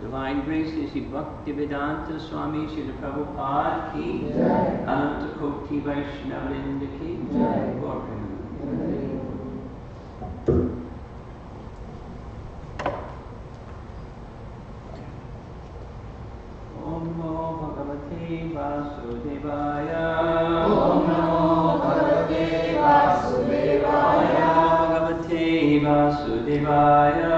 Divine Grace, Sri Bhaktivedanta Swami, Sri Prabhupada ki, Ananta Koti Vaishnavrinda ki, Om Namo Bhagavate Vasudevaya. Om Namo Bhagavate Vasudevaya. Bhagavate Vasudevaya.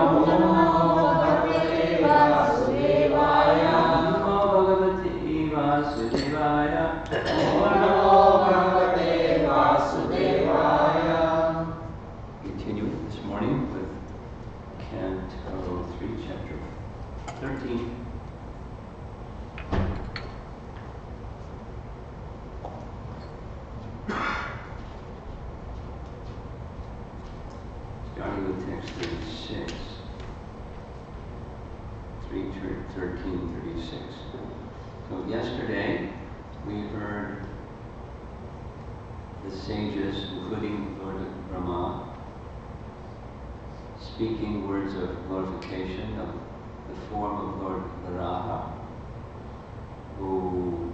Om Namo Bhagavate Vasudevaya. Namo Bhagavate Vasudevaya. Om Namo Bhagavate Vasudevaya. Continuing this morning with Canto 3, Chapter 13. Starting with text 36, 13:36. So yesterday we heard the sages, including Lord Brahma, speaking words of glorification of the form of Lord Maharaja, who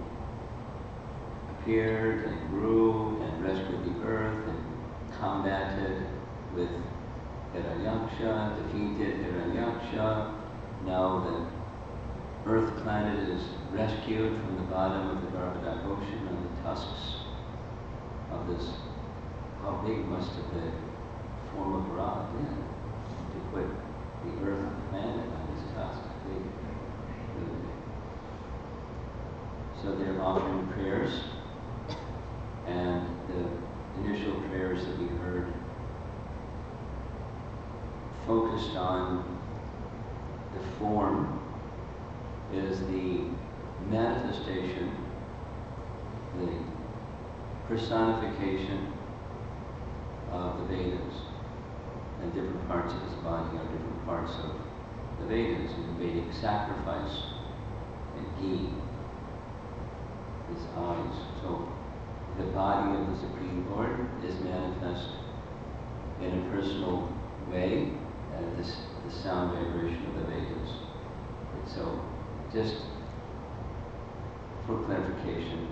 appeared and grew and rescued the earth and combated with Hiranyaksha, defeated Hiranyaksha. Now the earth planet is rescued from the bottom of the Narmada Ocean on the tusks of this. How big must have the form of Ra been to put the earth planet on his tusks? Big, really big. So they're offering prayers, and the initial prayers that we heard focused on the form is the manifestation, the personification of the Vedas, and different parts of his body are different parts of the Vedas, and the Vedic sacrifice and ghee. his eyes. So the body of the Supreme Lord is manifest in a personal way at the sound vibration of the Vedas. And so, just for clarification,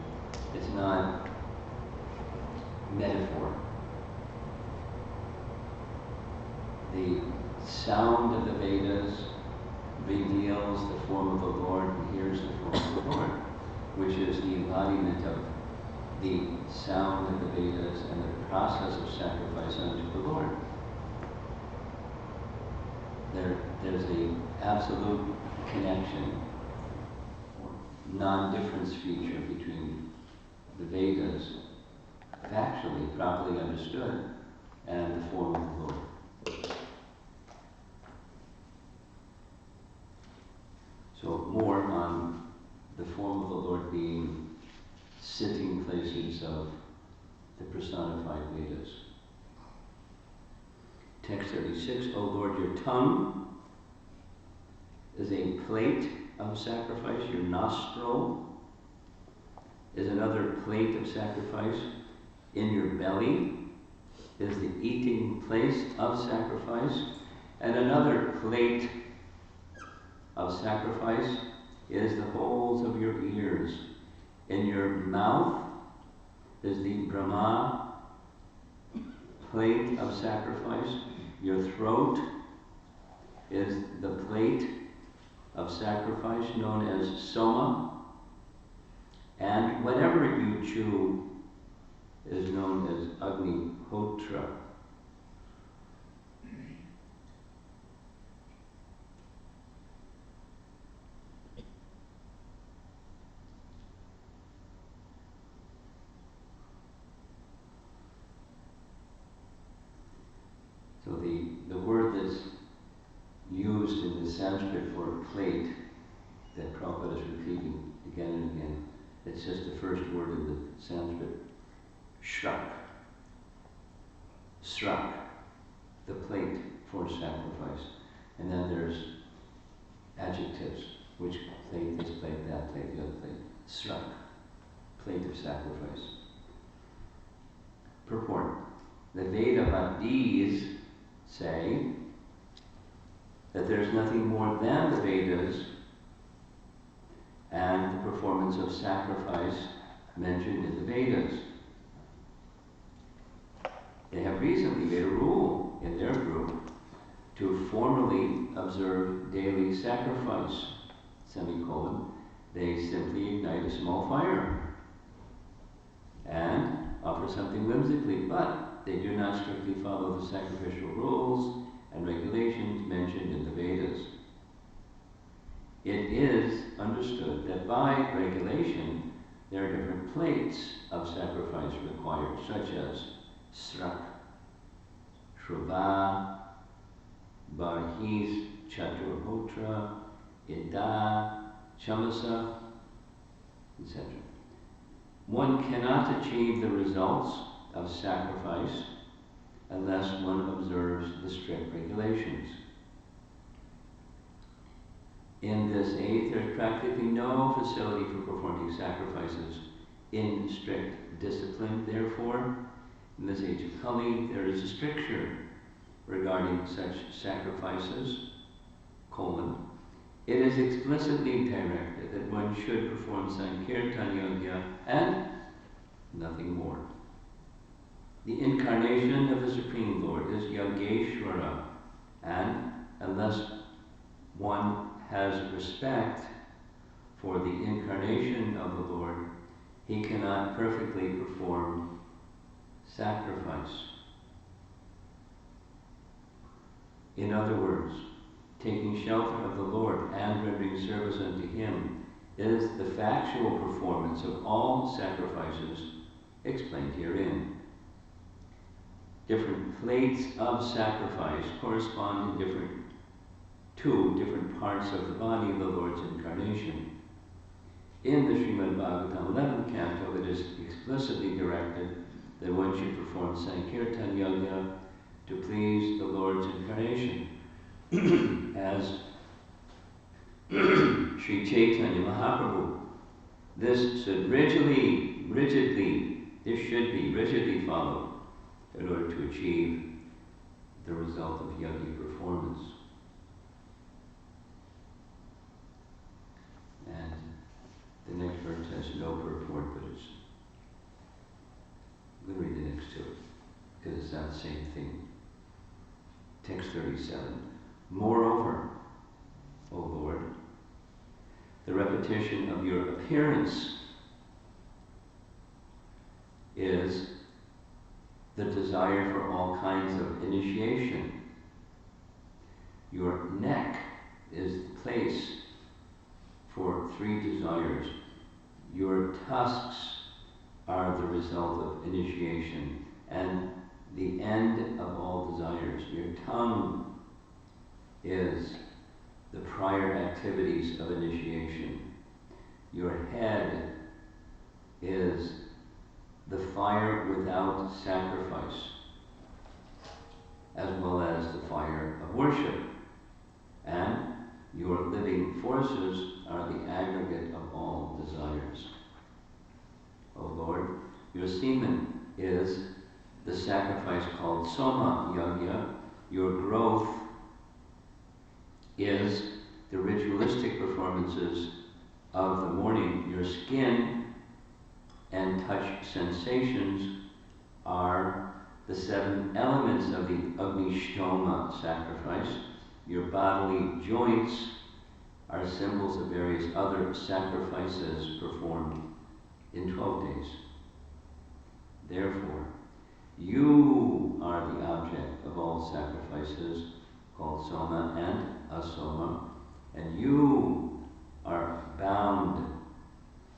it's not metaphor. The sound of the Vedas reveals the form of the Lord and hears the form of the Lord, which is the embodiment of the sound of the Vedas and the process of sacrifice unto the Lord. There's an absolute connection, or non-difference feature between the Vedas, factually, properly understood, and the form of the Lord. So more on the form of the Lord being sitting places of the personified Vedas. Text 36, O Lord, your tongue is a plate of sacrifice. Your nostril is another plate of sacrifice. In your belly is the eating place of sacrifice. And another plate of sacrifice is the holes of your ears. In your mouth is the Brahma plate of sacrifice. Your throat is the plate of sacrifice known as Soma. And whatever you chew is known as Agnihotra. So the word that's used in the Sanskrit for plate that Prabhupada is repeating again and again, it's just the first word in the Sanskrit, shrak. Srak, the plate for sacrifice. And then there's adjectives, which plate, this plate, that plate, the other plate. Srak, plate of sacrifice. Purport. The Vedavadis say that there's nothing more than the Vedas and the performance of sacrifice mentioned in the Vedas. They have recently made a rule in their group to formally observe daily sacrifice, semicolon. They simply ignite a small fire and offer something whimsically, but they do not strictly follow the sacrificial rules and regulations mentioned in the Vedas. It is understood that by regulation, there are different plates of sacrifice required, such as Srak, Shruva, Barhis, Chaturhotra, Ida, Chamasa, etc. One cannot achieve the results of sacrifice unless one observes the strict regulations. In this age, there's practically no facility for performing sacrifices in strict discipline. Therefore, in this age of Kali, there is a stricture regarding such sacrifices, colon. It is explicitly directed that one should perform Sankirtan Yajna and nothing more. The incarnation of the Supreme Lord is Yogeshwara, and unless one has respect for the incarnation of the Lord, he cannot perfectly perform sacrifice. In other words, taking shelter of the Lord and rendering service unto him is the factual performance of all sacrifices explained herein. Different plates of sacrifice correspond to different parts of the body of the Lord's incarnation. In the Srimad Bhagavatam 11th canto, it is explicitly directed that one should perform Sankirtan Yajna to please the Lord's incarnation. As Sri Chaitanya Mahaprabhu This should this should be rigidly followed in order to achieve the result of yogic performance. And the next verse has no purport, but it's, I'm going to read the next two, because it's not the same thing. Text 37. Moreover, O Lord, the repetition of your appearance is the desire for all kinds of initiation. Your neck is the place for 3 desires. Your tusks are the result of initiation and the end of all desires. Your tongue is the prior activities of initiation. Your head is the fire without sacrifice, as well as the fire of worship. And your living forces are the aggregate of all desires. O Lord, your semen is the sacrifice called Soma Yagya. Your growth is the ritualistic performances of the morning. Your skin and touch sensations are the 7 elements of the Agnishtoma sacrifice. Your bodily joints are symbols of various other sacrifices performed in 12 days. Therefore, you are the object of all sacrifices called Soma and Asoma, and you are bound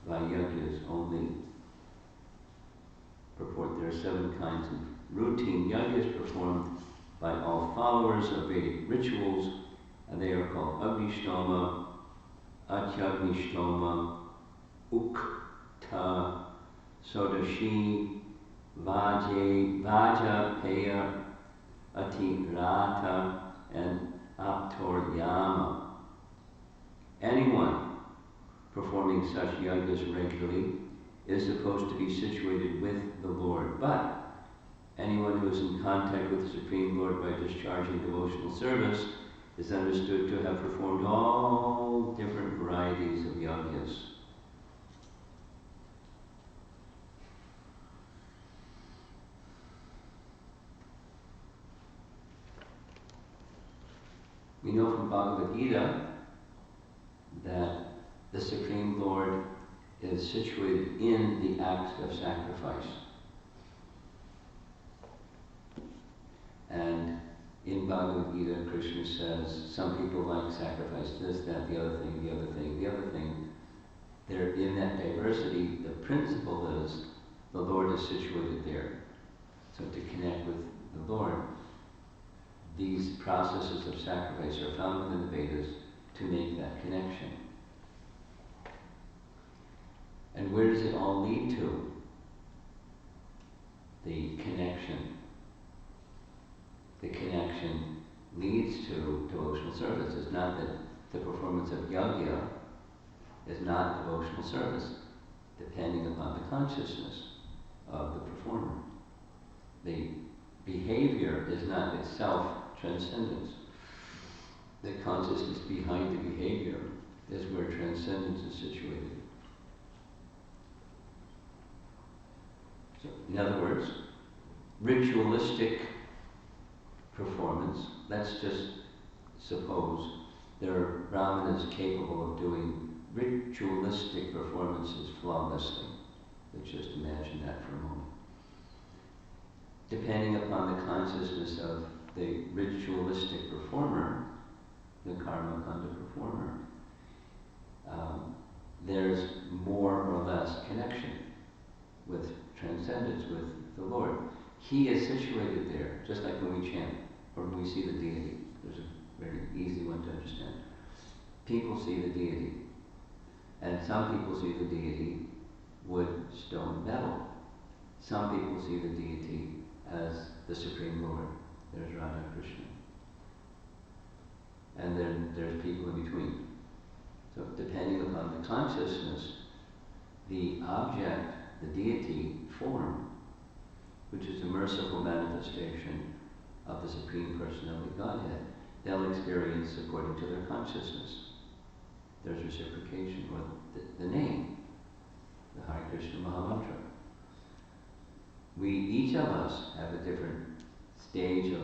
by yagyas only. Purport: there are 7 kinds of routine yagyas performed by all followers of Vedic rituals, and they are called Agnishtoma, Atyagnishtoma, Ukta, Sodashi, Vaja, Peya, Atirata, and Aptoryama. Anyone performing such yagas regularly is supposed to be situated with the Lord, but anyone who is in contact with the Supreme Lord by discharging devotional service is understood to have performed all different varieties of yagas. We know from Bhagavad Gita that the Supreme Lord is situated in the act of sacrifice. And in Bhagavad Gita, Krishna says, some people like sacrifice this, that, the other thing, the other thing, the other thing. They're in that diversity. The principle is the Lord is situated there. So to connect with the Lord, these processes of sacrifice are found within the Vedas to make that connection. And where does it all lead to? The connection. The connection leads to devotional service. It's not that the performance of yagya is not devotional service, depending upon the consciousness of the performer. The behavior is not itself transcendence. The consciousness behind the behavior is where transcendence is situated. So, in other words, ritualistic performance, let's just suppose there are brahmanas capable of doing ritualistic performances flawlessly. Let's just imagine that for a moment. Depending upon the consciousness of the ritualistic performer, the karma kanda performer, there's more or less connection with transcendence, with the Lord. He is situated there, just like when we chant or when we see the deity. There's a very easy one to understand. People see the deity, and some people see the deity wood, stone, metal. Some people see the deity as the Supreme Lord. There's Radha Krishna. And then there's people in between. So depending upon the consciousness the object, the deity form, which is a merciful manifestation of the Supreme Personality of Godhead, they'll experience according to their consciousness. There's reciprocation, or the name, the Hare Krishna Mahamantra. Each of us have a different stage of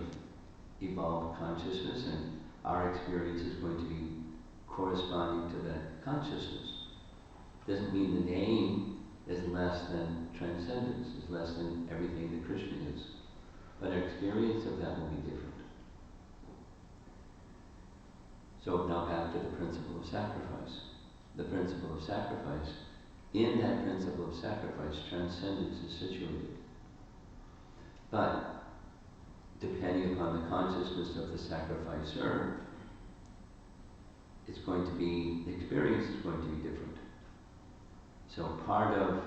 evolved consciousness, and our experience is going to be corresponding to that consciousness. Doesn't mean the name is less than transcendence, is less than everything that Krishna is. But our experience of that will be different. So now back to the principle of sacrifice. The principle of sacrifice, in that principle of sacrifice, transcendence is situated. But depending upon the consciousness of the sacrificer, it's going to be, the experience is going to be different. So part of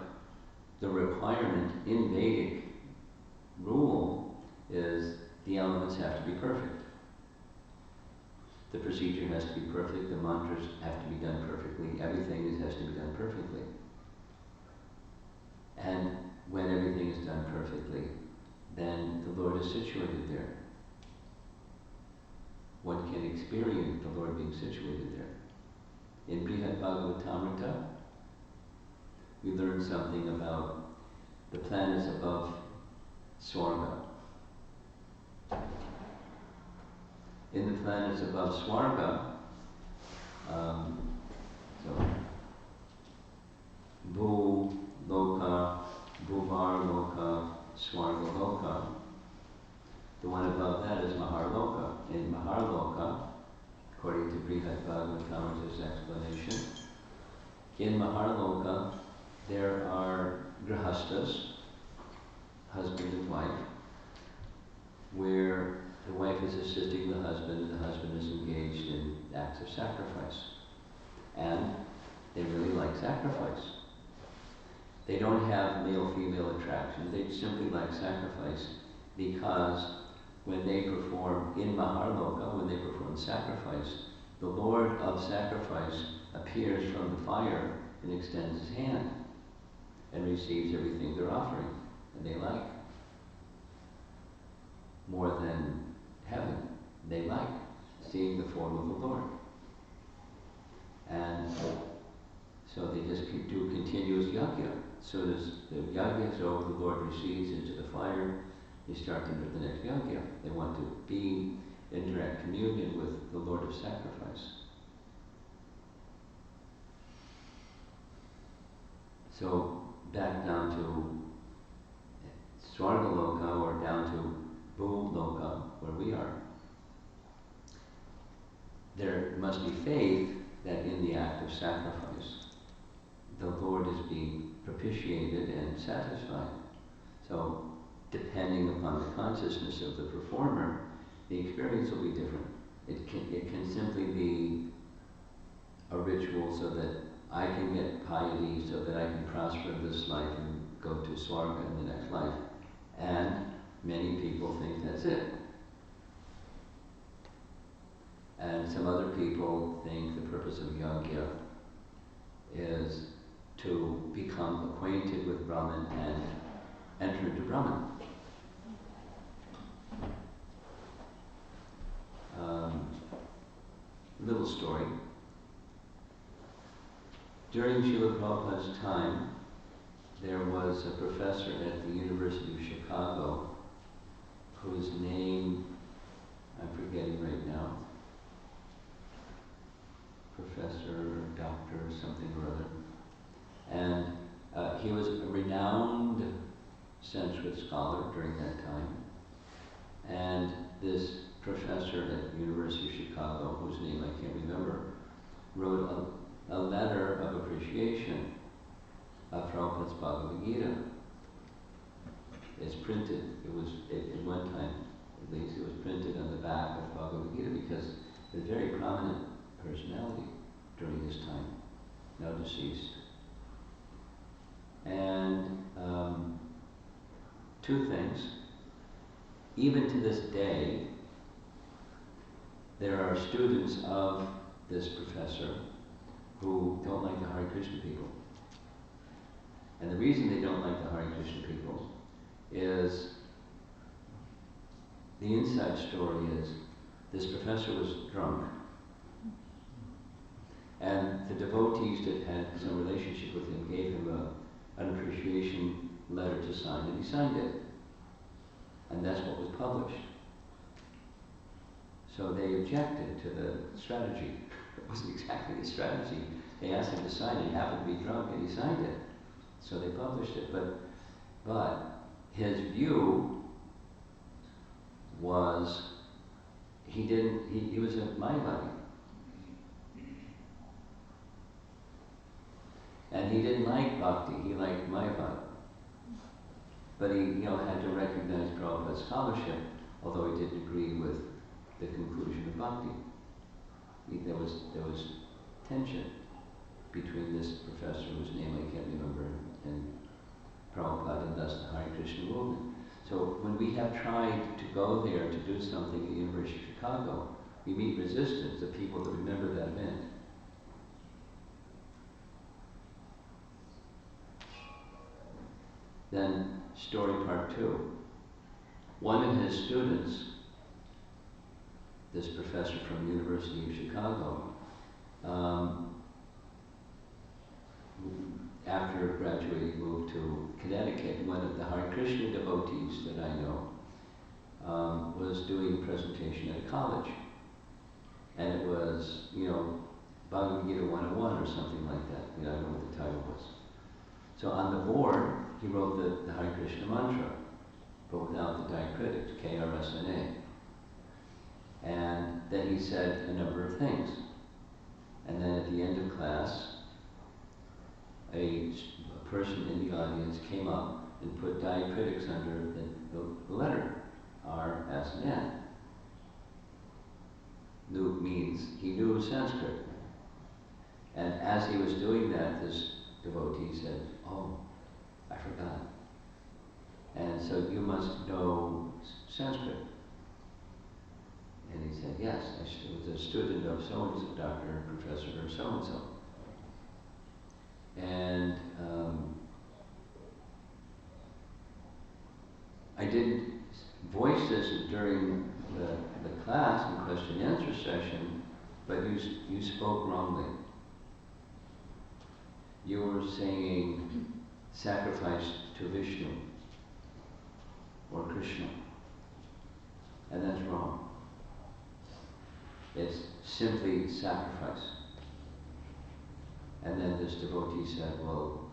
the requirement in Vedic rule is the elements have to be perfect. The procedure has to be perfect, the mantras have to be done perfectly, everything has to be done perfectly. And when everything is done perfectly, then the Lord is situated there. One can experience the Lord being situated there. In Brihad Bhagavatamrita, we learn something about the planets above Swarga. In the planets above Swarga, so Bhu Loka, Bhuvar Loka, Swarga Loka. The one above that is Maharloka. In Maharloka, according to Brihad Bhagavatamrita's explanation, in Maharloka there are grihastas, husband and wife, where the wife is assisting the husband is engaged in acts of sacrifice. And they really like sacrifice. They don't have male-female attraction, they simply like sacrifice because when they perform in Maharloka, when they perform sacrifice, the Lord of sacrifice appears from the fire and extends his hand and receives everything they're offering, and they like. More than heaven, they like seeing the form of the Lord. And so they just do continuous yajna. As soon as the yajna is over, the Lord recedes into the fire, they start into the next yajna. They want to be in direct communion with the Lord of sacrifice. So back down to Swargaloka, or down to Bhuvloka, where we are. There must be faith that in the act of sacrifice, the Lord is being propitiated and satisfied. So, depending upon the consciousness of the performer, the experience will be different. It can simply be a ritual so that I can get piety, so that I can prosper in this life and go to Swarga in the next life. And many people think that's it. And some other people think the purpose of yajna is to become acquainted with Brahman and enter into Brahman. Little story. During Srila Prabhupada's time, there was a professor at the University of Chicago whose name I'm forgetting right now. Professor, doctor, something or other. And he was a renowned Sanskrit scholar during that time. And this professor at the University of Chicago, whose name I can't remember, wrote a letter of appreciation of Prabhupada's Bhagavad Gita. It's printed. It was, at one time, at least, it was printed on the back of Bhagavad Gita because it was a very prominent personality during his time, now deceased. And two things. Even to this day, there are students of this professor who don't like the Hare Krishna people. And the reason they don't like the Hare Krishna people is, the inside story is, this professor was drunk, and the devotees that had some relationship with him gave him an appreciation letter to sign, and he signed it. And that's what was published. So they objected to the strategy. It wasn't exactly a strategy. They asked him to sign it. He happened to be drunk, and he signed it. So they published it. But his view was, he was a Mayavadi. And he didn't like bhakti, he liked Mayavada. But he, had to recognize Prabhupada's scholarship, although he didn't agree with the conclusion of bhakti. There was tension between this professor, whose name I can't remember, and Prabhupada, and thus the Hare Krishna movement. So when we have tried to go there to do something at the University of Chicago, we meet resistance of people that remember that event. Then, story part 2. One of his students, this professor from the University of Chicago, after graduating, moved to Connecticut. One of the Hare Krishna devotees that I know was doing a presentation at a college. And it was, Bhagavad Gita 101 or something like that. I don't know what the title was. So on the board, he wrote the Hare Krishna mantra, but without the diacritics, KRSNA. And then he said a number of things. And then at the end of class, a person in the audience came up and put diacritics under the letter, R, S, and N. Knew means he knew Sanskrit. And as he was doing that, this devotee said, "Oh, I forgot. And so you must know Sanskrit." And he said, "Yes, I was a student of so-and-so, doctor, professor, or so-and-so." And I didn't voice this during the class and question and answer session, but you spoke wrongly. You were saying sacrifice to Vishnu or Krishna, and that's wrong. It's simply sacrifice. And then this devotee said, "Well,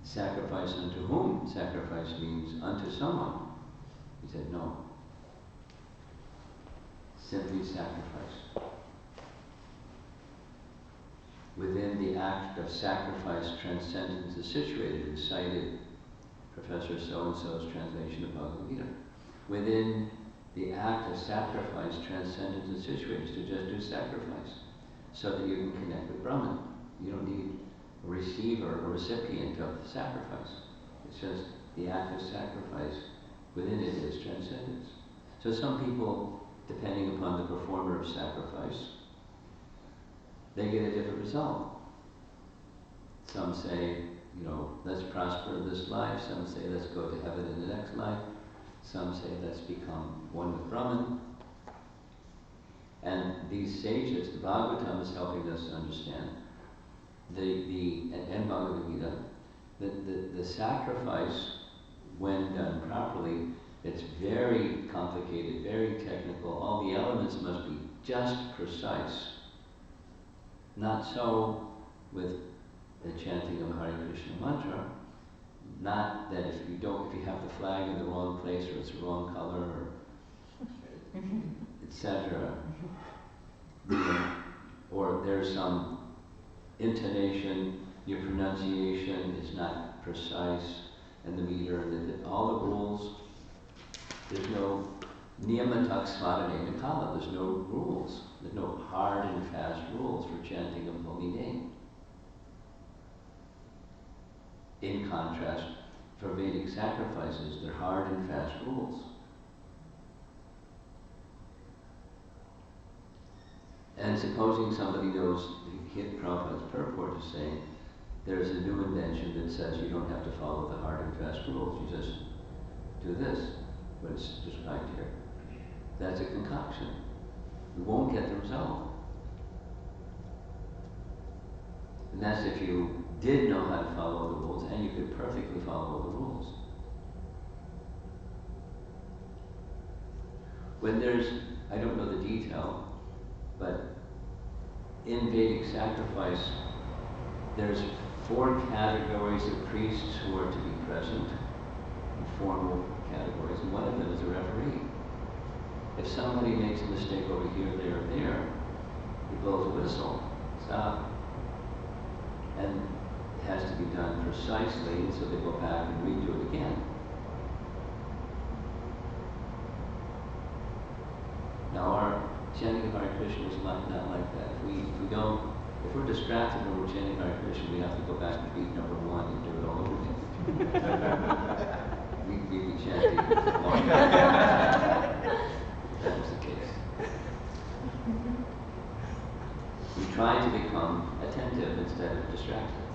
sacrifice unto whom?" Sacrifice means unto someone. He said, "No. Simply sacrifice." Within the act of sacrifice, transcendence is situated. We cited Professor so-and-so's translation of Bhagavad Gita. Within the act of sacrifice, transcendence is situated. To just do sacrifice so that you can connect with Brahman. You don't need a receiver or recipient of the sacrifice. It's just the act of sacrifice. Within it is transcendence. So some people, depending upon the performer of sacrifice, they get a different result. Some say, let's prosper in this life. Some say, let's go to heaven in the next life. Some say, let's become one with Brahman. And these sages, the Bhagavatam is helping us understand, and Bhagavad Gita, the sacrifice, when done properly, it's very complicated, very technical. All the elements must be just precise. Not so with the chanting of Hare Krishna mantra. Not that if you have the flag in the wrong place, or it's the wrong color, or etc., or there's some intonation, your pronunciation is not precise, and the meter, all the rules. There's no niyamatak smarane nikala. There's no rules. There's no hard and fast rules for chanting of holy name. In contrast, for Vedic sacrifices, they're hard and fast rules. And supposing somebody knows, Prabhupada's purport is saying, there's a new invention that says you don't have to follow the hard and fast rules, you just do this, what is described here. That's a concoction. You won't get the result. And that's if you did know how to follow the rules and you could perfectly follow the rules. When there's, I don't know the detail, but in Vedic sacrifice, there's 4 categories of priests who are to be present, formal categories, and one of them is a referee. If somebody makes a mistake over here, there, or there, he blows a whistle, stop. And it has to be done precisely, so they go back and redo it again. Now our chanting Hare Krishna is not like that. If we're distracted when we're chanting Hare Krishna, we have to go back to beat number 1 and do it all over again. We'd be chanting long. That was the case. We try to become attentive instead of distracted.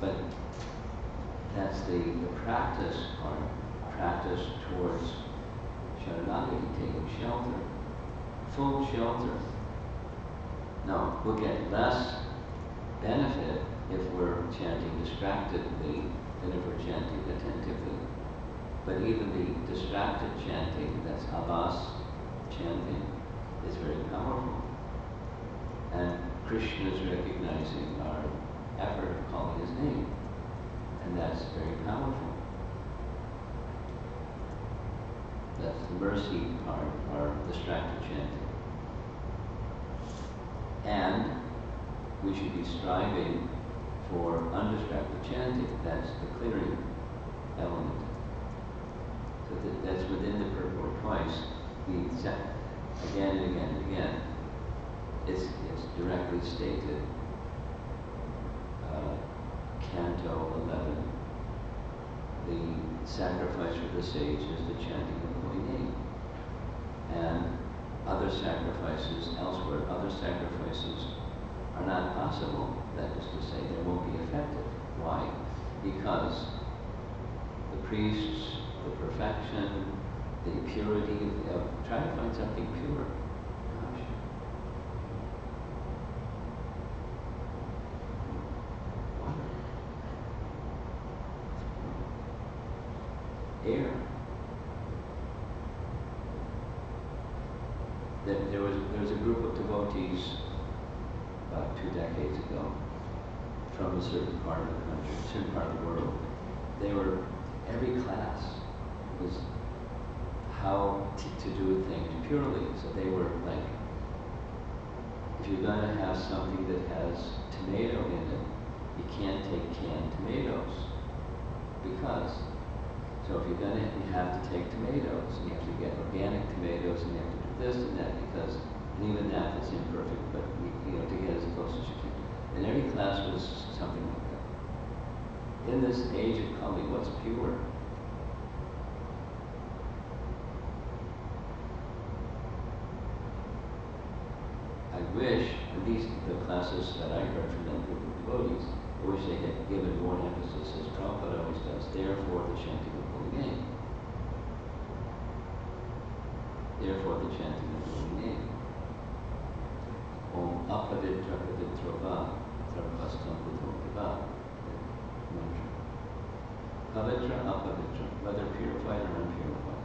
But that's the practice part. Practice towards Sharanagati, taking shelter. Full shelter. No, we'll get less benefit if we're chanting distractedly than if we're chanting attentively. But even the distracted chanting, that's Abbas chanting, is very powerful. And Krishna is recognizing our effort of calling his name. And that's very powerful. That's the mercy part, our distracted chanting. And we should be striving for undistracted chanting. That's the clearing element. So that's within the purport twice. Again and again and again. It's directly stated. Canto 11. The sacrifice for the sage is the chanting of the holy name. And other sacrifices elsewhere, other sacrifices are not possible. That is to say, they won't be effective. Why? Because the priests, the perfection, the purity of try to find something pure. Gosh. Water. Air. There was a group of devotees about 2 decades ago from a certain part of the country, a certain part of the world. They were, every class was how to do things purely. So they were like, if you're going to have something that has tomato in it, you can't take canned tomatoes. Because, so if you're going to, you have to take tomatoes, and you have to get organic tomatoes, and you have to do this and that, because, and even that's imperfect, but you know, to get as close as you can. And every class was something like that. In this age of Kali, what's pure? I wish, at least the classes that I heard from that group of devotees, I wish they had given more emphasis, as Prabhupada always does, therefore the chanting of the holy name. Therefore the chanting of the holy name. Om apavitra pavitrova sarvastam buddhova. Mantra. Pavitra, apavitra, whether purified or unpurified.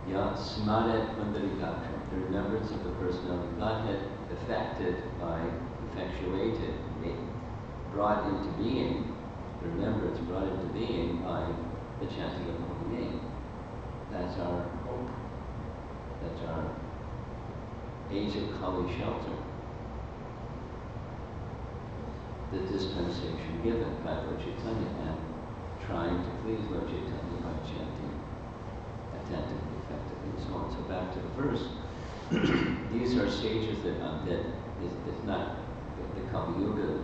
Ya smadet pundarikaksham, the remembrance of the personality of Godhead, affected by, effectuated, brought into being, the remembrance brought into being by the chanting of the holy name. That's our hope. That's our age of Kali shelter. The dispensation given by Lord Chaitanya and trying to please Lord Chaitanya by chanting attentively, effectively, and so on. So back to the verse. These are sages that is not the Kali Yuga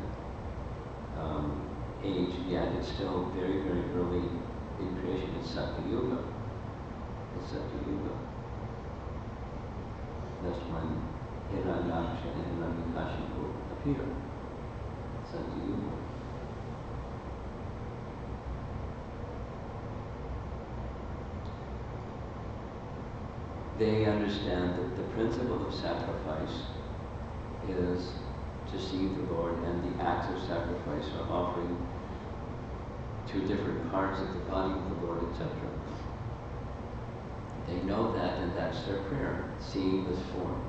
age yet. It's still very, very early in creation. It's Satya Yuga. It's Satya Yuga. That's when Hiranyaksha and Hiranyakashipu appear. Satyuga. They understand that the principle of sacrifice is to see the Lord, and the acts of sacrifice are offering to different parts of the body of the Lord, etc. They know that, and that's their prayer, seeing this form.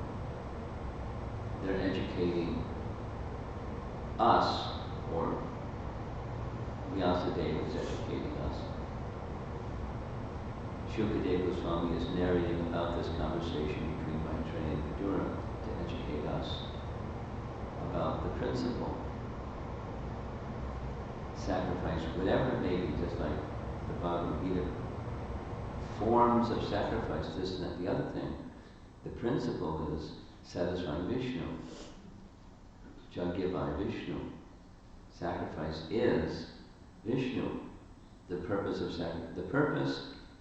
They're educating us, or Vyasadeva is educating us. Shukadeva Swami is narrating about this conversation between Maitreya and Vidura to educate us about the principle. Sacrifice, whatever it may be, just like the Bhagavad Gita, forms of sacrifice, this and that, the other thing. The principle is satisfying Vishnu. Jagyavai Vishnu. Sacrifice is Vishnu. The purpose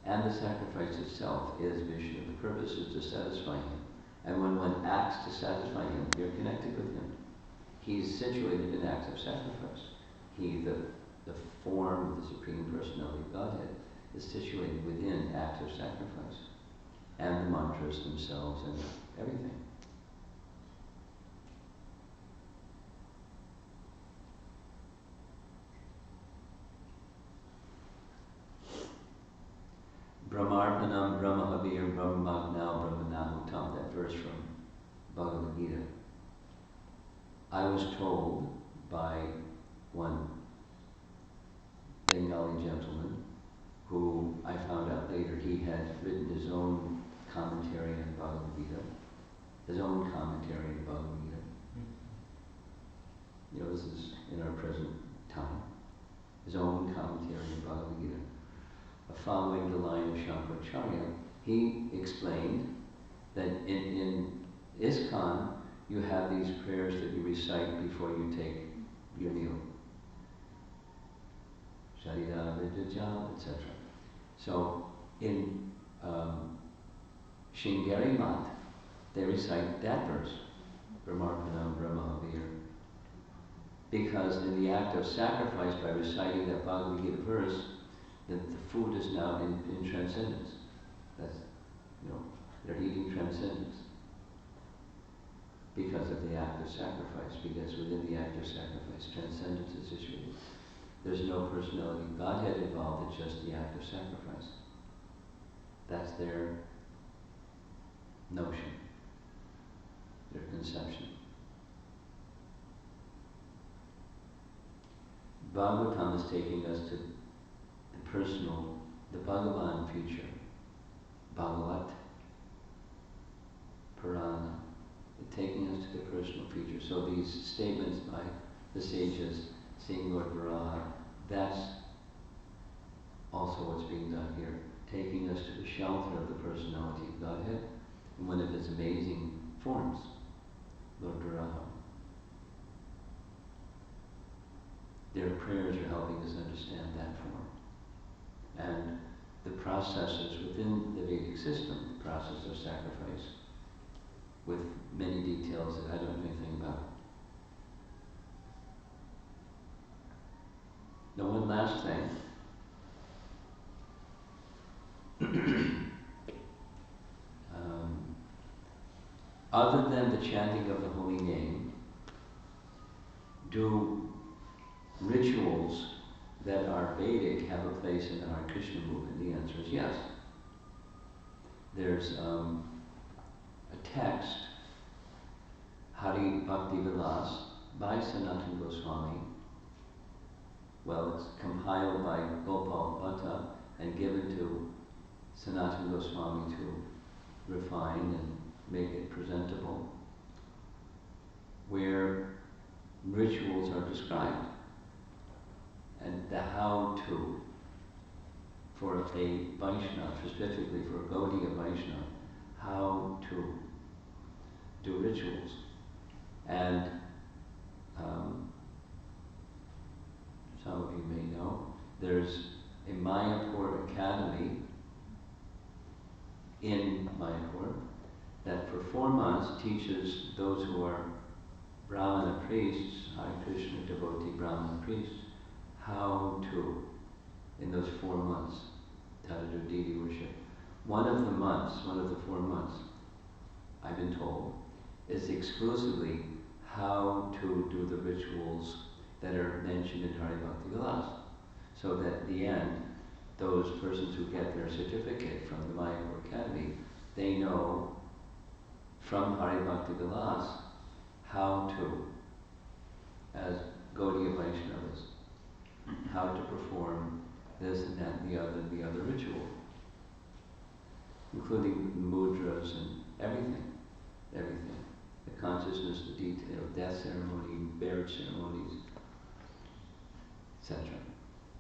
and the sacrifice itself is Vishnu. The purpose is to satisfy him. And when one acts to satisfy him, you're connected with him. He's situated in acts of sacrifice. He, the form of the Supreme Personality of Godhead, is situated within acts of sacrifice. And the mantras themselves and everything. Brahmarpanam Brahmahavir Brahmagna Brahmanahutam, that verse from Bhagavad Gita. I was told by one Bengali gentleman, who I found out later he had written his own commentary on Bhagavad Gita, his own commentary on Bhagavad Gita. You know, this is in our present time. His own commentary on Bhagavad Gita. Following the line of Shankaracharya, he explained that in ISKCON, you have these prayers that you recite before you take your meal. Sharira Vidyajam, etc. So in Shingeri Mat, they recite that verse, Brahmarpanam Brahmahavir, because in the act of sacrifice, by reciting that Bhagavad Gita verse, the food is now in transcendence. That's, you know, they're eating transcendence because of the act of sacrifice, because within the act of sacrifice, transcendence is situated. There's no personality of Godhead involved, it's just the act of sacrifice. That's their notion, their conception. Bhagavatam is taking us to the personal, the Bhagavan feature. Bhagavat, Purana, taking us to the personal feature. So these statements by the sages, seeing Lord Varaha, that's also what's being done here, taking us to the shelter of the personality of Godhead in one of its amazing forms, Lord Varaha. Their prayers are helping us understand that form. And the processes within the Vedic system, the process of sacrifice, with many details that I don't know anything about. Now, one last thing. Other than the chanting of the holy name, do rituals that are Vedic have a place in the Hare Krishna movement? The answer is yes. There's a text, Hari Bhakti Vilas, by Sanatana Goswami. Well, it's compiled by Gopal Bhatta and given to Sanatana Goswami to refine and make it presentable, where rituals are described and the how-to for a Vaishnava, specifically for a Gaudiya Vaishnava, how to do rituals. And some of you may know, there's a Mayapur Academy in Mayapur that for 4 months teaches those who are Brahmana priests, Hare Krishna devotee Brahmana priests, how to, in those 4 months, how to do deity worship. One of the 4 months, I've been told, is exclusively how to do the rituals that are mentioned in Hari Bhakti Vilas. So that at the end, those persons who get their certificate from the Mayapur Academy, they know from Hari Bhakti Vilas how to, as Gaudiya Vaishnavas, how to perform this and that and the other ritual, including mudras and everything. The consciousness, the detail, death ceremony, marriage ceremonies, etc.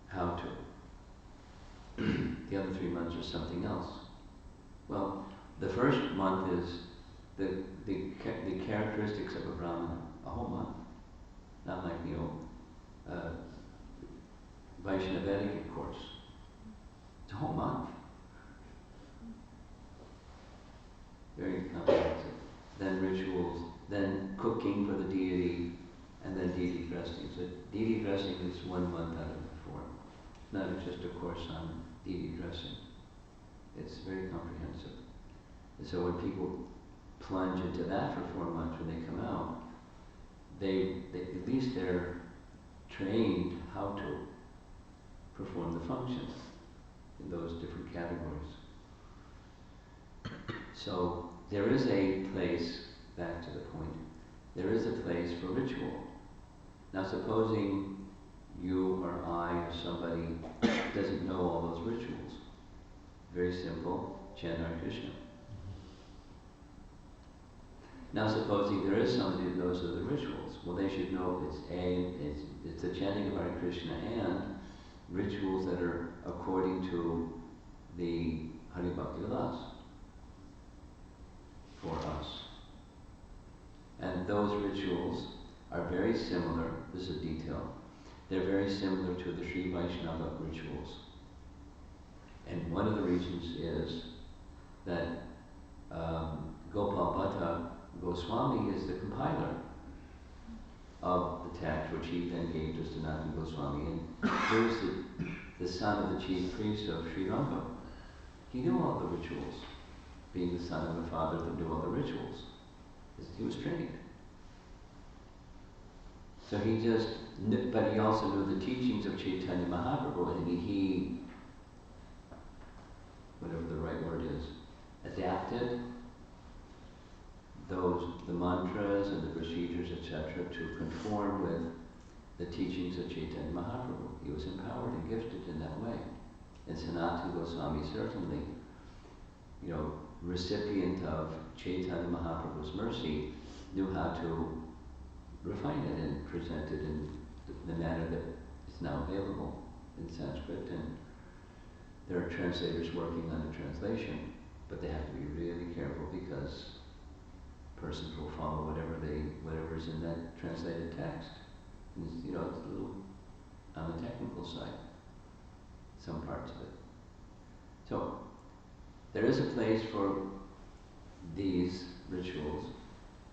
How to. The other 3 months are something else. Well, the first month is the characteristics of a Brahmana, a whole month. Not like, Vaishnava etiquette course. It's a whole month. Very comprehensive. Then rituals, then cooking for the deity, and then deity dressing. So deity dressing is 1 month out of 4. It's not just a course on deity dressing. It's very comprehensive. And so when people plunge into that for 4 months, when they come out, they at least they're trained how to perform the functions in those different categories. So there is a place, back to the point, there is a place for ritual. Now supposing you or I or somebody doesn't know all those rituals. Very simple, chant Hare Krishna. Now supposing there is somebody who knows of the rituals, well they should know it's the chanting of Hare Krishna and rituals that are according to the Hari Bhakti Vilas for us. And those rituals are very similar, this is a detail, they're very similar to the Sri Vaishnava rituals. And one of the reasons is that Gopal Bhatta Goswami is the compiler of the text, which he then gave to Sanatana Goswami. And he was the son of the chief priest of Sri Lanka. He knew all the rituals, being the son of a father that knew all the rituals. He was trained. So he just, but he also knew the teachings of Chaitanya Mahaprabhu, and he, whatever the right word is, adapted the mantras and the procedures, etc., to conform with the teachings of Chaitanya Mahaprabhu. He was empowered and gifted in that way. And Sanatana Goswami certainly, recipient of Chaitanya Mahaprabhu's mercy, knew how to refine it and present it in the manner that is now available in Sanskrit. And there are translators working on a translation, but they have to be really careful because persons will follow whatever is in that translated text. And it's, it's a little on the technical side, some parts of it. So there is a place for these rituals,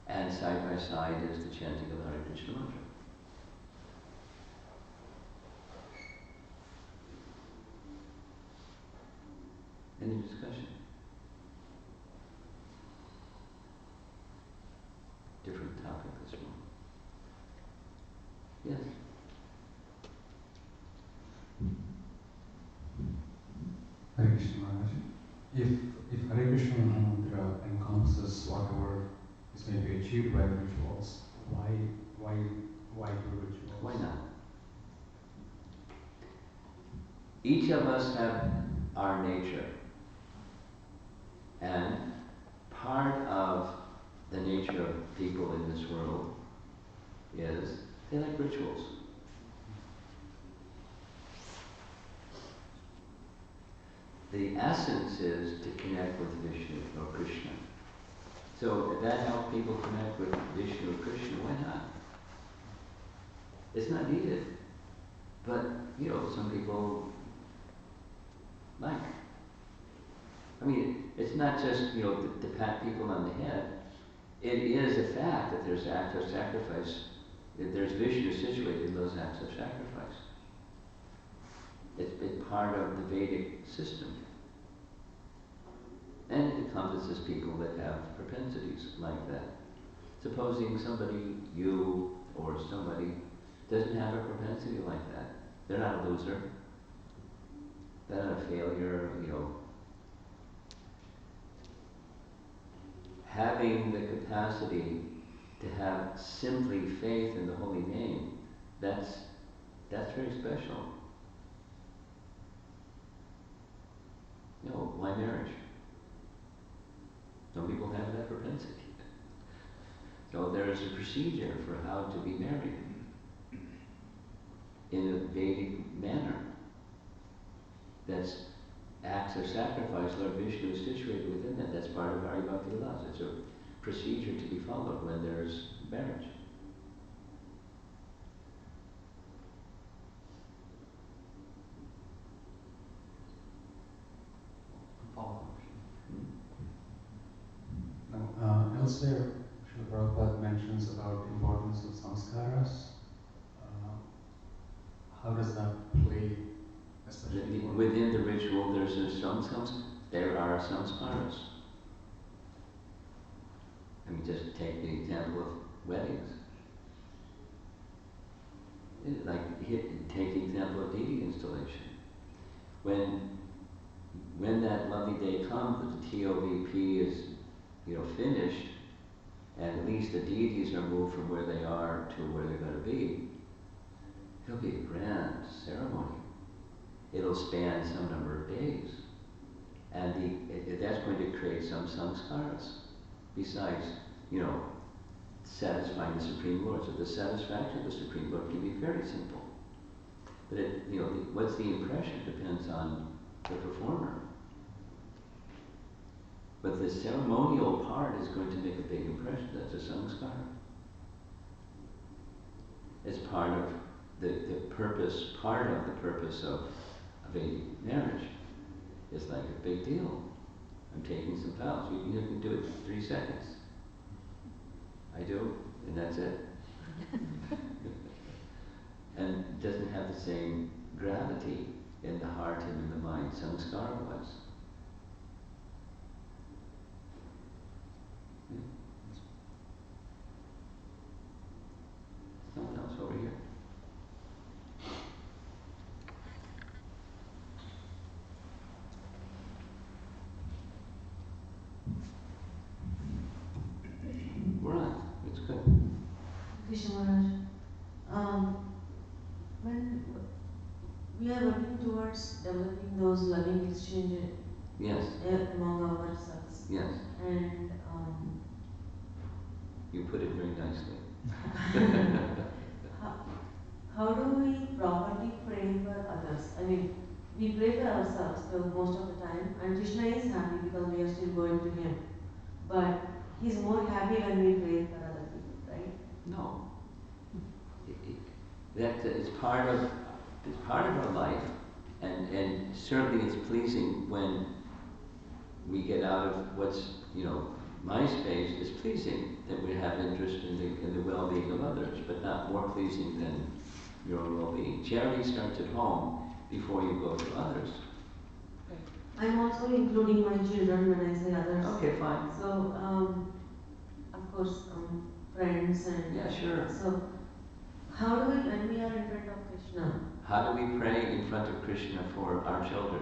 and side by side is the chanting of the Hare Krishna mantra. Any discussion? Different topic this morning. Yes? Hare Krishna Maharaj. If Hare Krishna mantra encompasses whatever is may be achieved by rituals, why do rituals? Why not? Each of us have our nature, and part of the nature of people in this world is they like rituals. The essence is to connect with Vishnu or Krishna. So if that helps people connect with Vishnu or Krishna, why not? It's not needed. But, some people like. I mean, it's not just, to pat people on the head. It is a fact that there's acts of sacrifice, that there's Vishnu situated in those acts of sacrifice. It's part of the Vedic system. And it encompasses people that have propensities like that. Supposing somebody, you or somebody, doesn't have a propensity like that. They're not a loser. They're not a failure, Having the capacity to have simply faith in the holy name, that's very special. Why marriage? Some people have that propensity. So there is a procedure for how to be married in a Vedic manner. That's acts of sacrifice. Lord Vishnu is situated within that. That's part of Hari Bhakti Vilas. It's a procedure to be followed when there's marriage. Follow-up question. Now, elsewhere, Srila Prabhupada mentions about the importance of samskaras. How does that play, especially within the ritual? There are samskaras. I mean, just take the example of weddings. Take the example of deity installation. When that lovely day comes that the TOVP is, finished, and at least the deities are moved from where they are to where they're going to be, it'll be a grand ceremony. It'll span some number of days. And that's going to create some samskaras. Besides, satisfying the Supreme Lord. So the satisfaction of the Supreme Lord can be very simple. But what's the impression depends on the performer. But the ceremonial part is going to make a big impression. That's a samskara. It's part of the purpose. Part of the purpose of Vedic marriage is like a big deal. I'm taking some vows. You can do it in 3 seconds. I do, and that's it. And it doesn't have the same gravity in the heart and in the mind samskara was. Yeah. Someone else over here. We're on. It's good. Krishna Maharaj, when we are working towards developing those loving exchange Yes. among ourselves, Yes. and You put it very nicely. how do we properly pray for others? I mean, we pray for ourselves most of the time, and Krishna is happy because we are still going to him. But he's more happy when we pray for other people, right? No. It's part of our life, and certainly it's pleasing when we get out of what's my space. Is pleasing that we have interest in the well-being of others, but not more pleasing than your own well-being. Charity starts at home before you go to others. I'm also including my children when I say others. Okay, fine. So, of course, friends and... Yeah, sure. So, how do we, when we are in front of Krishna? How do we pray in front of Krishna for our children?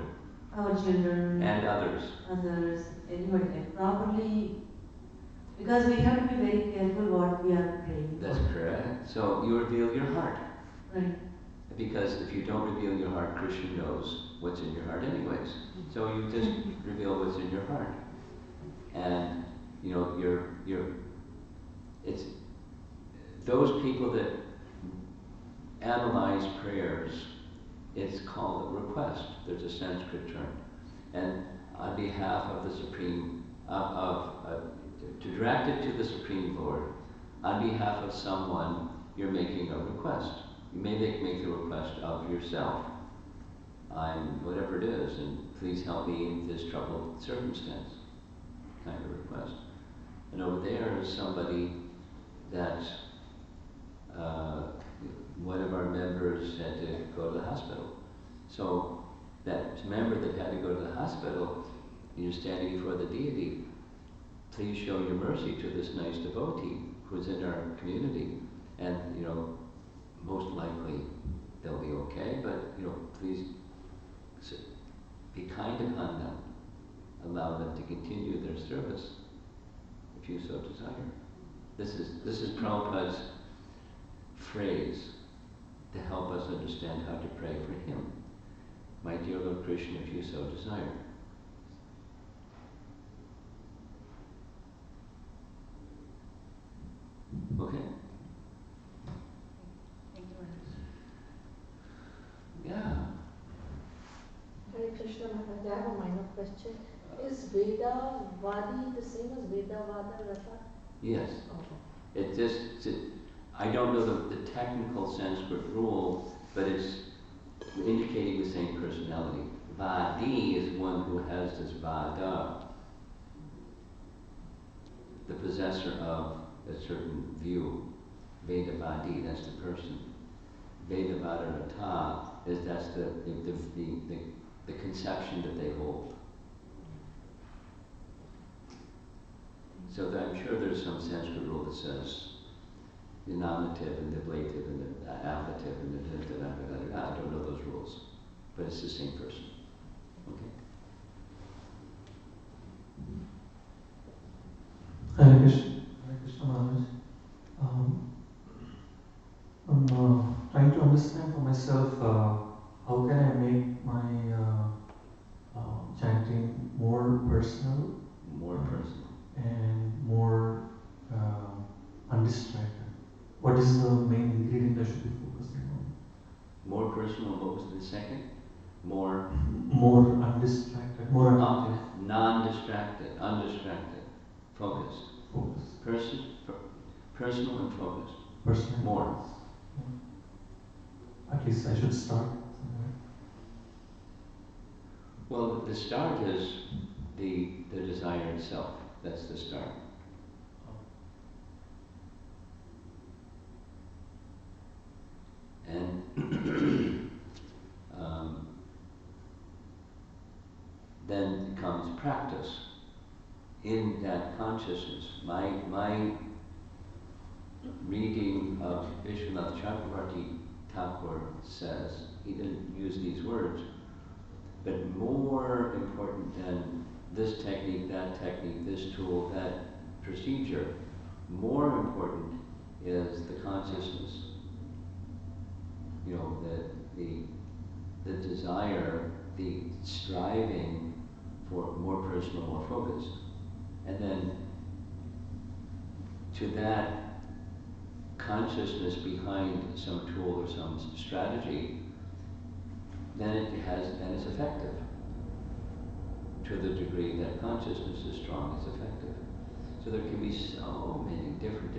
Our children. And others. Others, anybody, like properly, because we have to be very careful what we are praying for. That's correct. So you reveal your heart. Right. Because if you don't reveal your heart, Krishna knows what's in your heart anyways. So you just reveal what's in your heart. And, it's those people that analyze prayers, it's called a request. There's a Sanskrit term. And on behalf of the Supreme, to direct it to the Supreme Lord, on behalf of someone, you're making a request. You may make the request of yourself. I'm whatever it is, and please help me in this troubled circumstance kind of request. And over there is somebody that one of our members had to go to the hospital. So that member that had to go to the hospital, you're standing before the deity, please show your mercy to this nice devotee who's in our community. And, most likely they'll be okay, but, please be kind upon them. Allow them to continue their service, if you so desire. This is Prabhupada's phrase to help us understand how to pray for him. My dear Lord Krishna, if you so desire. Okay? Thank you, Maharaj. Yeah. Hare Krishna Maharaj, I have a minor question. Is Veda Vadi the same as Veda Vada Rata? Yes. Okay. It just, I don't know the technical Sanskrit rule, but it's indicating the same personality. Vadi is one who has this Vada, the possessor of a certain view. Veda Vadi, that's the person. Veda Vada Rata that's the conception that they hold. So I'm sure there's some Sanskrit rule that says the nominative and the ablative and the ablative and the I don't know those rules, but it's the same person. Okay. Hare Krishna Maharaj. I'm trying to understand for myself how can I make my chanting more personal, More personal. and more undistracted. What is the main ingredient I should be focusing on? More personal. What was the second? More Undistracted, more attentive. Non-distracted, undistracted, focused. Focus. Personal and focused. Personal. More. At least I should start somewhere. Well, the start is the desire itself. That's the start. And then comes practice in that consciousness. My reading of Vishwanath Chakravarti Thakur says, he didn't use these words, but more important than this technique, this tool, that procedure, more important is the consciousness. The desire, the striving for more personal, more focused. And then to that consciousness behind some tool or some strategy, then it's effective. To the degree that consciousness is strong, it's effective. So there can be so many different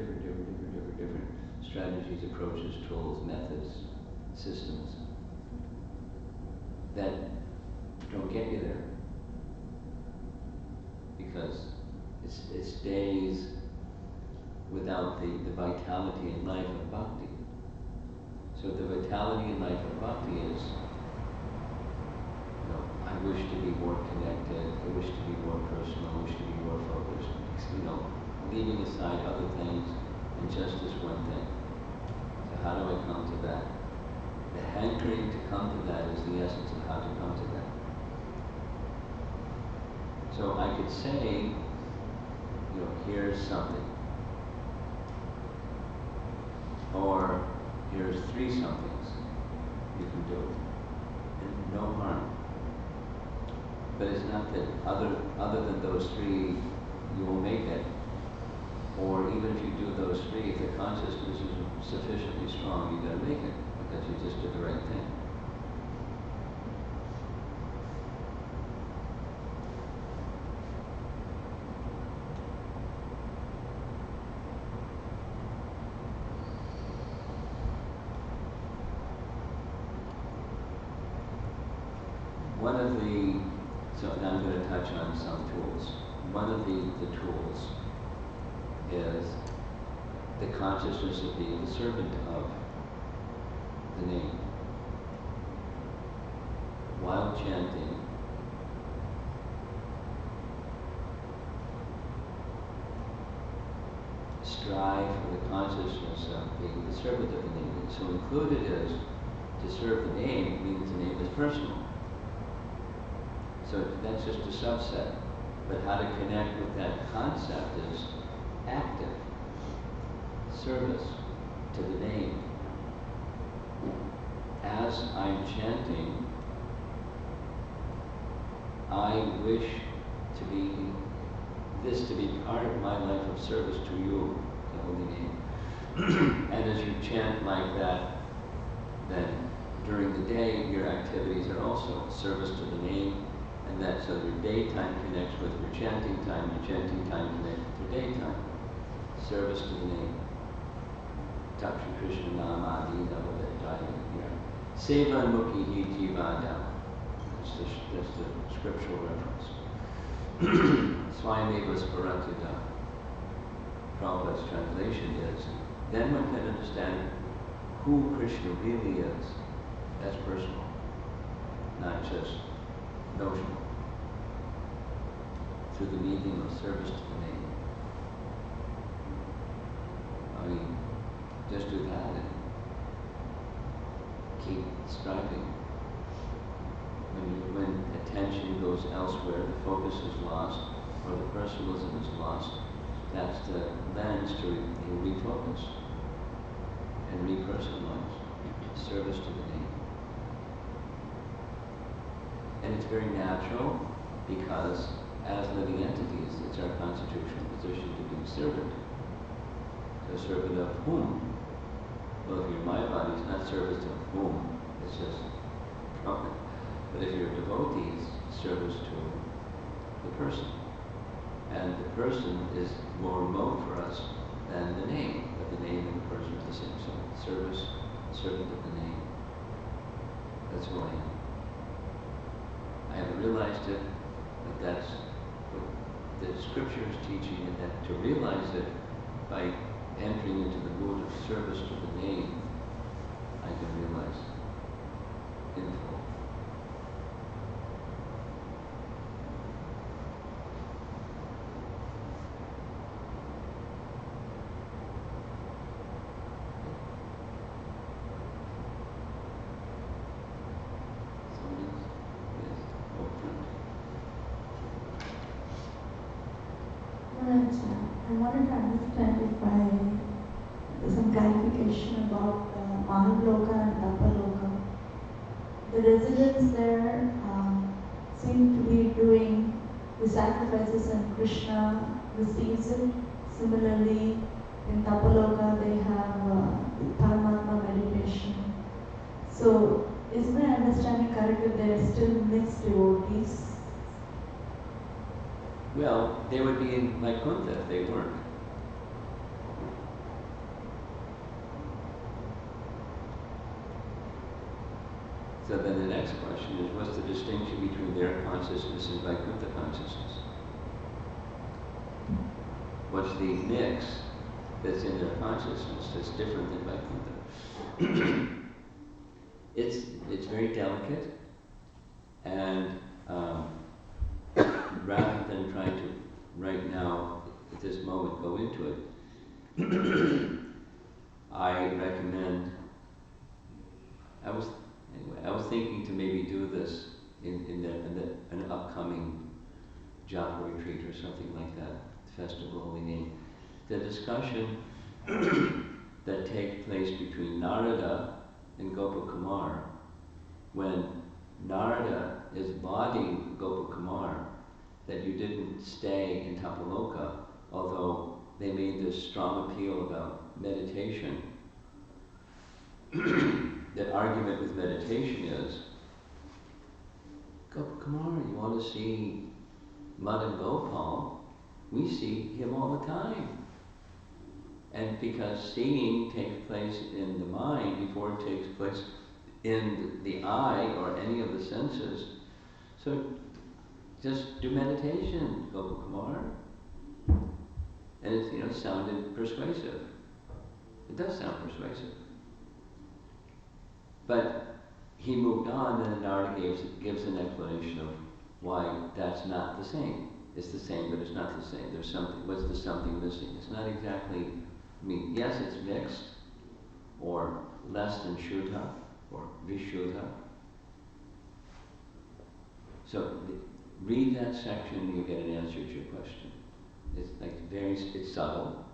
strategies, approaches, tools, methods, systems that don't get you there, because it stays without the vitality and life of bhakti. So the vitality and life of bhakti is, I wish to be more connected, I wish to be more personal, I wish to be more focused, leaving aside other things and just this one thing. So how do I come to that? The hankering to come to that is the essence of how to come to that. So I could say, here's something. Or here's 3 somethings you can do. And no harm. But it's not that other than those 3 you will make it. Or even if you do those 3, if the consciousness is sufficiently strong, you're going to make it, because you just did the right thing. One of the So and I'm going to touch on some tools. One of the tools is the consciousness of being the servant of the name. While chanting, strive for the consciousness of being the servant of the name. So included is to serve the name means the name is personal. So that's just a subset. But how to connect with that concept is active service to the name. As I'm chanting, I wish to be this to be part of my life of service to you, the holy name. And as you chant like that, then during the day your activities are also service to the name, and that so your daytime connects with your chanting time connects with your daytime. Service to the name. Taksha Krishna Nama Adida Jaya. Seva Mukhi Hi Jivada. That's the scriptural reference. Swami was Paratita. Prabhupada's translation is, then one can understand who Krishna really is. That's personal, not just notional. Through the medium of service to the name. I mean, just do that and keep striving. When attention goes elsewhere, the focus is lost, or the personalism is lost, that's the lens to refocus and repersonalize. Service to the name. And it's very natural because as living entities, it's our constitutional position to be servant. So servant of whom? Well, if you're my body, it's not service of whom, it's just profit. But if you're devotees, service to the person. And the person is more remote for us than the name, but the name and the person are the same. So service, servant of the name. That's who I am. I haven't realized it, but that's what the scripture is teaching, and that to realize it by entering into the mood of service to the name, I can realize in full. I wanted to understand some clarification about Mahaloka and Tapaloka. The residents there seem to be doing the sacrifices and Krishna receives it. Similarly, in Tapaloka they have the Paramatma meditation. So, is my understanding correct that they are still mixed devotees? Well, they would be in Vaikuntha if they weren't. So then the next question is, what's the distinction between their consciousness and Vaikuntha consciousness? What's the mix that's in their consciousness that's different than Vaikuntha? It's very delicate, and rather than try to right now at this moment go into it, I recommend. I was thinking to maybe do this in an upcoming japa retreat or something like that, festival we name. The discussion that takes place between Narada and Gopakumar, when Narada is lauding Gopakumar that you didn't stay in Tapaloka, although they made this strong appeal about meditation. The argument with meditation is, Gopakumar, you want to see Madan Gopal? We see him all the time. And because seeing takes place in the mind before it takes place in the eye or any of the senses, so Just do meditation, Gopakumar. And it, sounded persuasive. It does sound persuasive. But he moved on, and Narada gives an explanation of why that's not the same. It's the same, but it's not the same. There's something. What's the something missing? It's not exactly. Yes, it's mixed, or less than Shuddha, or Vishuddha. So read that section, and you get an answer to your question. It's like it's subtle.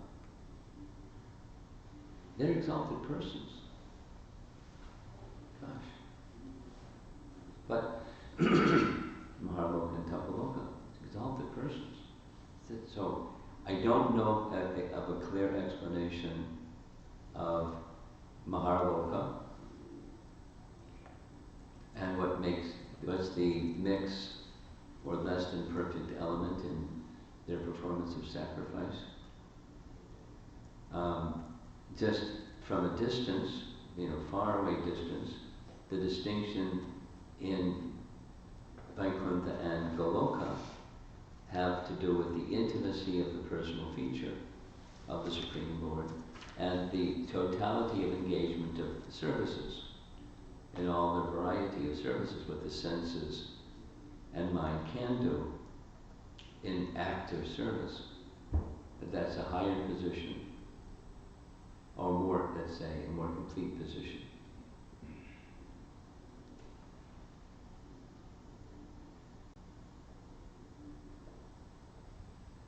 They're exalted persons. Gosh. But Maharloka and Tapaloka, exalted persons. So I don't know of a clear explanation of Maharloka and what's the mix or less than perfect element in their performance of sacrifice. Just from a distance, far away distance, the distinction in Vaikuntha and Goloka have to do with the intimacy of the personal feature of the Supreme Lord and the totality of engagement of the services and all the variety of services what the senses and mind can do in active service. But that's a higher position, or more, let's say, a more complete position.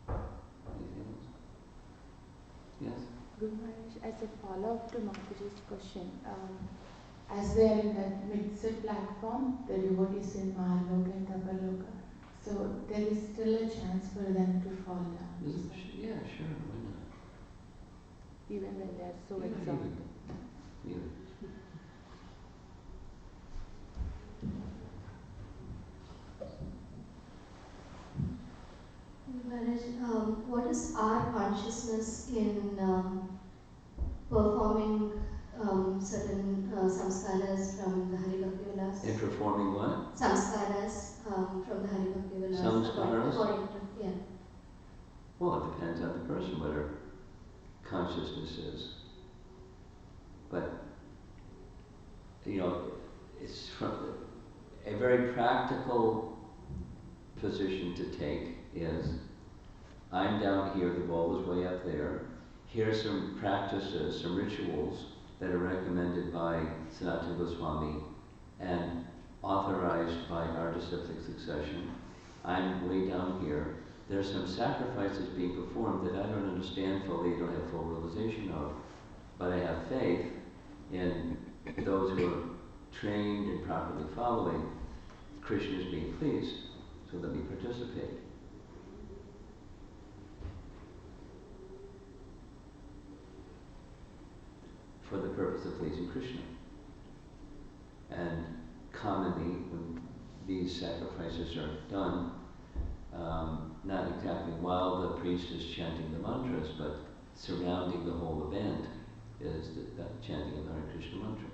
Anything else? Yes? Guru Maharaj, as a follow-up to Mataji's question, as they are in that mixed platform, the devotees in Mahaloka and Tapaloka, so there is still a chance for them to fall down. Yeah, sure, why not? Even when they are so Yeah, exalted. Even. Maharaj, what is our consciousness in performing certain samskaras from the Hari Bhakti Vilas? In performing what? Samskaras from the Hari Bhakti Vilas. Samskaras? According to, yeah. Well, it depends on the person, what her consciousness is. But, it's from a very practical position to take is, I'm down here, the ball is way up there. Here's some practices, some rituals that are recommended by Sanatana Goswami and authorized by our disciplic succession. I'm way down here. There's some sacrifices being performed that I don't understand fully, I don't have full realization of, but I have faith in those who are trained and properly following Krishna's being pleased, so let me participate. For the purpose of pleasing Krishna. And commonly, when these sacrifices are done, not exactly while the priest is chanting the mantras, but surrounding the whole event is the chanting of the Hare Krishna mantra.